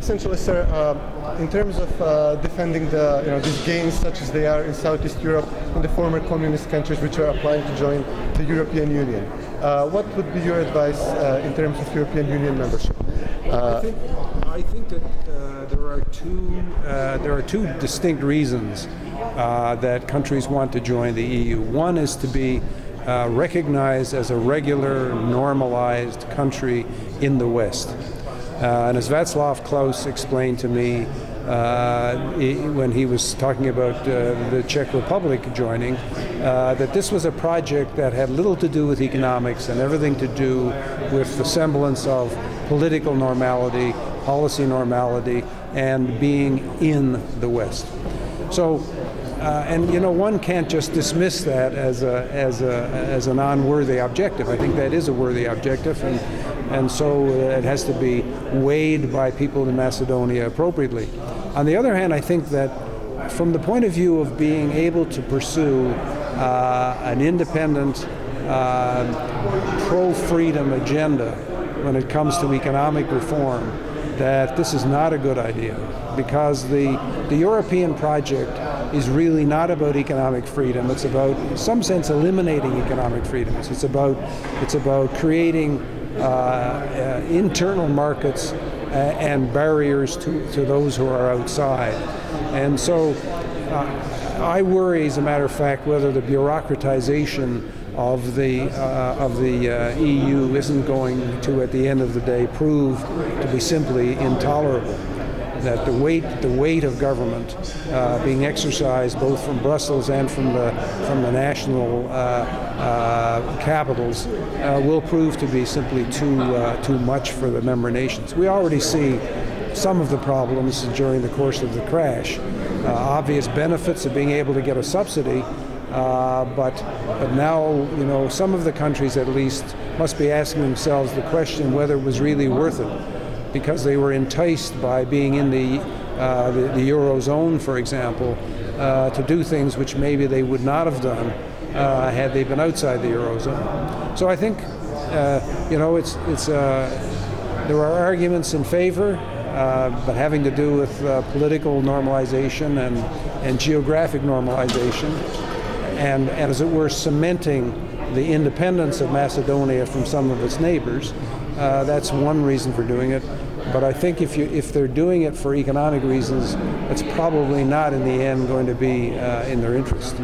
essentially, sir, in terms of defending these gains such as they are in Southeast Europe and the former communist countries which are applying to join the European Union, what would be your advice in terms of European Union membership? I think that there are two distinct reasons that countries want to join the EU. One is to be recognized as a regular, normalized country in the West. And as Václav Klaus explained to me when he was talking about the Czech Republic joining, that this was a project that had little to do with economics and everything to do with the semblance of political normality, policy normality, and being in the West. So, one can't just dismiss that as an unworthy objective. I think that is a worthy objective, and so it has to be weighed by people in Macedonia appropriately. On the other hand, I think that from the point of view of being able to pursue an independent, pro-freedom agenda when it comes to economic reform, that this is not a good idea, because the European project is really not about economic freedom. It's about, in some sense, eliminating economic freedoms. It's about creating internal markets and barriers to those who are outside. And so I worry, as a matter of fact, whether the bureaucratization of the EU isn't going to, at the end of the day, prove to be simply intolerable. That the weight of government being exercised both from Brussels and from the national capitals will prove to be simply too much for the member nations. We already see some of the problems during the course of the crash. Obvious benefits of being able to get a subsidy, but now some of the countries at least must be asking themselves the question whether it was really worth it, because they were enticed by being in the Eurozone, for example, to do things which maybe they would not have done had they been outside the Eurozone. So I think there are arguments in favor, but having to do with political normalization and geographic normalization, and as it were cementing the independence of Macedonia from some of its neighbors. That's one reason for doing it. But I think if they're doing it for economic reasons, it's probably not in the end going to be in their interest.